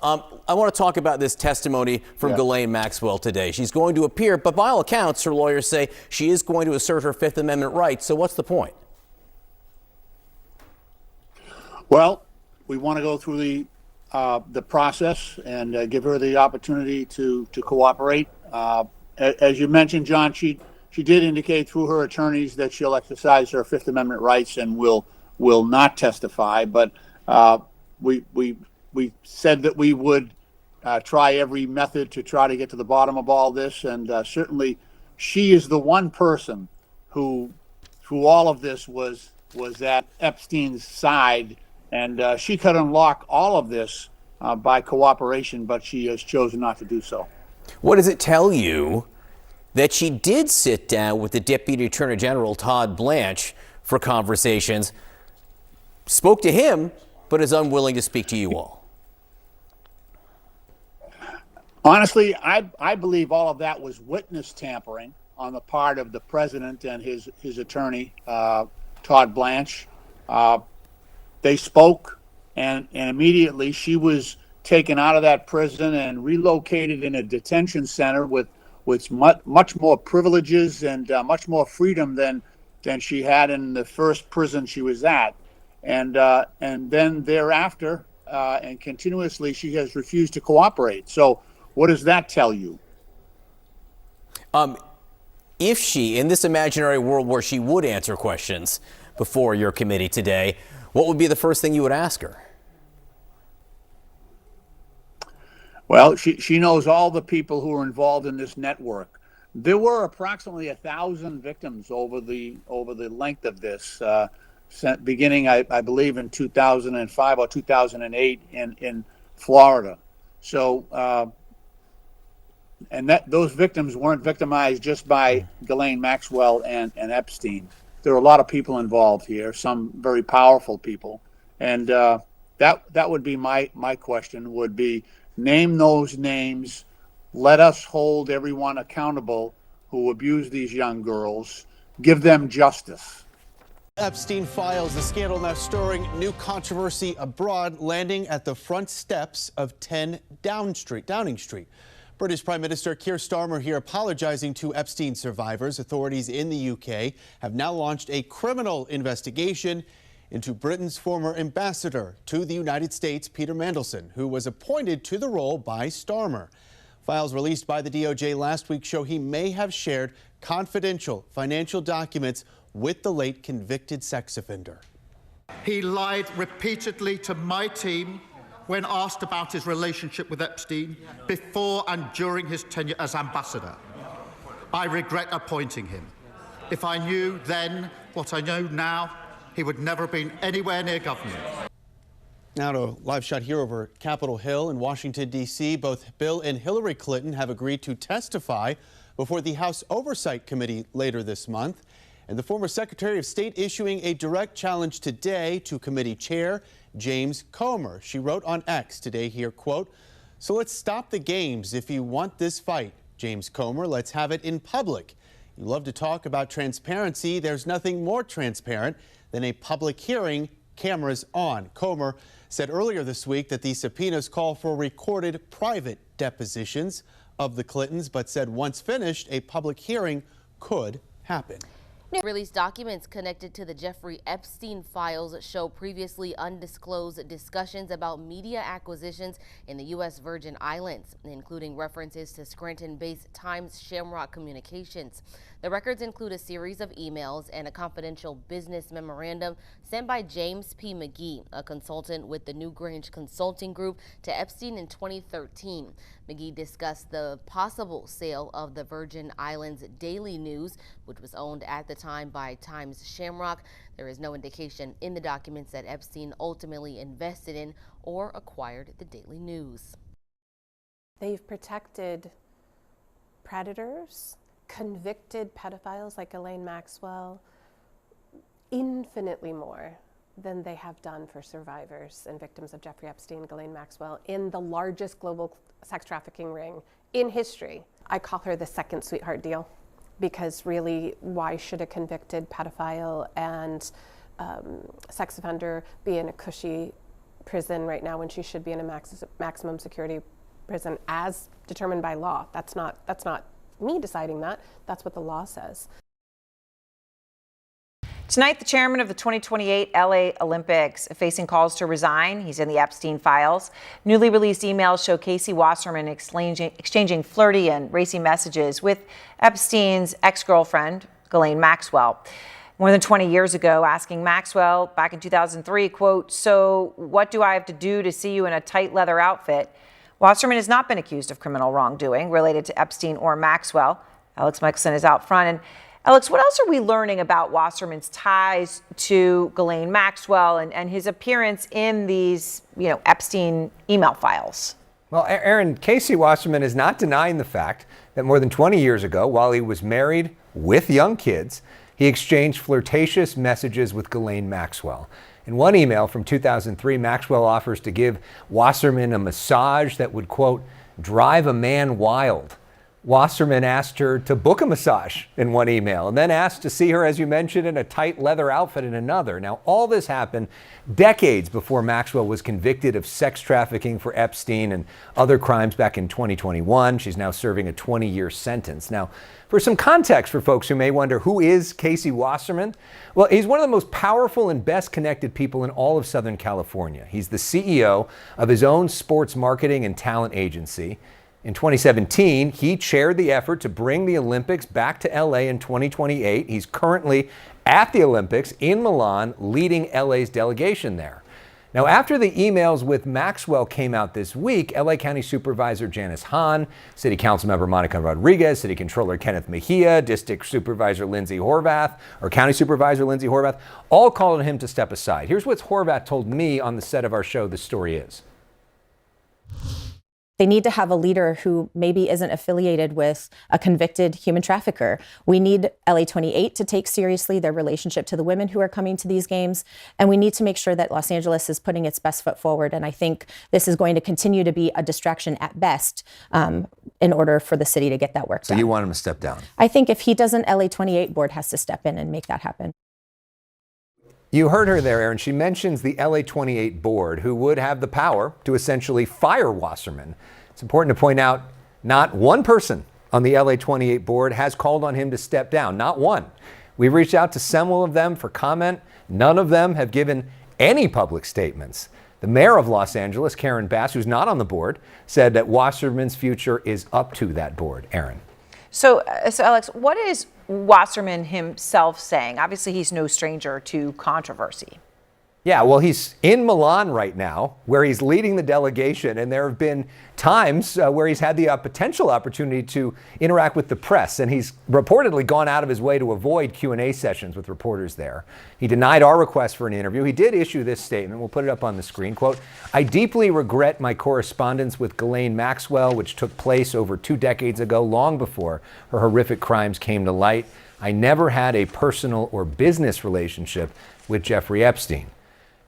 I want to talk about this testimony from Ghislaine Maxwell today. She's going to appear, but by all accounts, her lawyers say she is going to assert her Fifth Amendment rights. So what's the point? Well, we want to go through the process and give her the opportunity to cooperate. As you mentioned, John, she did indicate through her attorneys that she'll exercise her Fifth Amendment rights and will not testify. But we said that we would try every method to try to get to the bottom of all this, and certainly she is the one person who, through all of this, was at Epstein's side, and she could unlock all of this by cooperation, but she has chosen not to do so. What does it tell you that she did sit down with the Deputy Attorney General, Todd Blanche, for conversations, spoke to him, but is unwilling to speak to you all? Honestly, I believe all of that was witness tampering on the part of the president and his attorney, Todd Blanche. They spoke, and immediately she was taken out of that prison and relocated in a detention center with much more privileges and much more freedom than she had in the first prison she was at. And then thereafter, and continuously, she has refused to cooperate. So what does that tell you? If she, in this imaginary world where she would answer questions before your committee today, what would be the first thing you would ask her? Well, she knows all the people who are involved in this network. There were approximately 1,000 victims over the length of this, beginning, I believe, in 2005 or 2008 in Florida. So, and those victims weren't victimized just by Ghislaine Maxwell and Epstein. There are a lot of people involved here, some very powerful people, and that would be my question. Would be, name those names. Let us hold everyone accountable who abused these young girls. Give them justice. Epstein files, the scandal now stirring new controversy abroad, landing at the front steps of 10 Downing Street. British Prime Minister Keir Starmer here apologizing to Epstein survivors. Authorities in the UK have now launched a criminal investigation into Britain's former ambassador to the United States, Peter Mandelson, who was appointed to the role by Starmer. Files released by the DOJ last week show he may have shared confidential financial documents with the late convicted sex offender. He lied repeatedly to my team when asked about his relationship with Epstein before and during his tenure as ambassador. I regret appointing him. If I knew then what I know now, he would never have been anywhere near government. Now to a live shot here over Capitol Hill in Washington, D.C. Both Bill and Hillary Clinton have agreed to testify before the House Oversight Committee later this month. And the former Secretary of State issuing a direct challenge today to committee chair James Comer. She wrote on X today here, quote, "So let's stop the games if you want this fight, James Comer. Let's have it in public. You love to talk about transparency. There's nothing more transparent than a public hearing, cameras on." Comer said earlier this week that the subpoenas call for recorded private depositions of the Clintons, but said once finished, a public hearing could happen. Released documents connected to the Jeffrey Epstein files show previously undisclosed discussions about media acquisitions in the U.S. Virgin Islands, including references to Scranton-based Times Shamrock Communications. The records include a series of emails and a confidential business memorandum sent by James P. McGee, a consultant with the Newgrange Consulting Group, to Epstein in 2013. McGee discussed the possible sale of the Virgin Islands Daily News, which was owned at the time by Times Shamrock. There is no indication in the documents that Epstein ultimately invested in or acquired the Daily News. They've protected predators, convicted pedophiles like Ghislaine Maxwell, infinitely more than they have done for survivors and victims of Jeffrey Epstein, Ghislaine Maxwell, in the largest global sex trafficking ring in history. I call her the second sweetheart deal, because really, why should a convicted pedophile and sex offender be in a cushy prison right now when she should be in a maximum security prison as determined by law. That's not me deciding that. That's what the law says. Tonight, the chairman of the 2028 LA Olympics facing calls to resign. He's in the Epstein files. Newly released emails show Casey Wasserman exchanging flirty and racy messages with Epstein's ex-girlfriend, Ghislaine Maxwell. More than 20 years ago, asking Maxwell back in 2003, quote, "So what do I have to do to see you in a tight leather outfit?" Wasserman has not been accused of criminal wrongdoing related to Epstein or Maxwell. Alex Michelson is out front. And Alex, what else are we learning about Wasserman's ties to Ghislaine Maxwell and his appearance in these, Epstein email files? Well, Aaron, Casey Wasserman is not denying the fact that more than 20 years ago, while he was married with young kids, he exchanged flirtatious messages with Ghislaine Maxwell. In one email from 2003, Maxwell offers to give Wasserman a massage that would, quote, drive a man wild. Wasserman asked her to book a massage in one email and then asked to see her, as you mentioned, in a tight leather outfit in another. Now, all this happened decades before Maxwell was convicted of sex trafficking for Epstein and other crimes back in 2021. She's now serving a 20-year sentence. Now, for some context for folks who may wonder, who is Casey Wasserman? Well, he's one of the most powerful and best connected people in all of Southern California. He's the CEO of his own sports marketing and talent agency. In 2017, he chaired the effort to bring the Olympics back to LA in 2028. He's currently at the Olympics in Milan, leading LA's delegation there. Now, after the emails with Maxwell came out this week, LA County Supervisor Janice Hahn, City Council Member Monica Rodriguez, City Controller Kenneth Mejia, District Supervisor Lindsay Horvath, or County Supervisor Lindsay Horvath, all called on him to step aside. Here's what Horvath told me on the set of our show, The Story Is. They need to have a leader who maybe isn't affiliated with a convicted human trafficker. We need LA 28 to take seriously their relationship to the women who are coming to these games. And we need to make sure that Los Angeles is putting its best foot forward. And I think this is going to continue to be a distraction at best in order for the city to get that work done. So you want him to step down? I think if he doesn't, LA 28 board has to step in and make that happen. You heard her there, Aaron. She mentions the LA 28 board, who would have the power to essentially fire Wasserman. It's important to point out, not one person on the LA 28 board has called on him to step down. Not one. We've reached out to several of them for comment. None of them have given any public statements. The mayor of Los Angeles, Karen Bass, who's not on the board, said that Wasserman's future is up to that board. Aaron. So Alex, what is Wasserman himself saying? Obviously, he's no stranger to controversy. Yeah, well, he's in Milan right now, where he's leading the delegation, and there have been times where he's had the potential opportunity to interact with the press, and he's reportedly gone out of his way to avoid Q&A sessions with reporters there. He denied our request for an interview. He did issue this statement. We'll put it up on the screen. Quote, "I deeply regret my correspondence with Ghislaine Maxwell, which took place over 2 decades ago, long before her horrific crimes came to light. I never had a personal or business relationship with Jeffrey Epstein."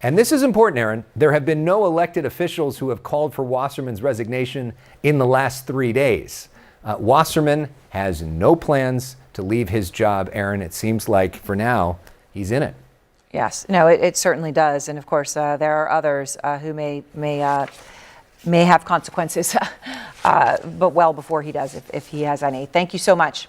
And this is important, Aaron. There have been no elected officials who have called for Wasserman's resignation in the last 3 days. Wasserman has no plans to leave his job, Aaron. It seems like, for now, he's in it. Yes, no, it certainly does. And of course, there are others who may have consequences, but well before he does, if he has any. Thank you so much.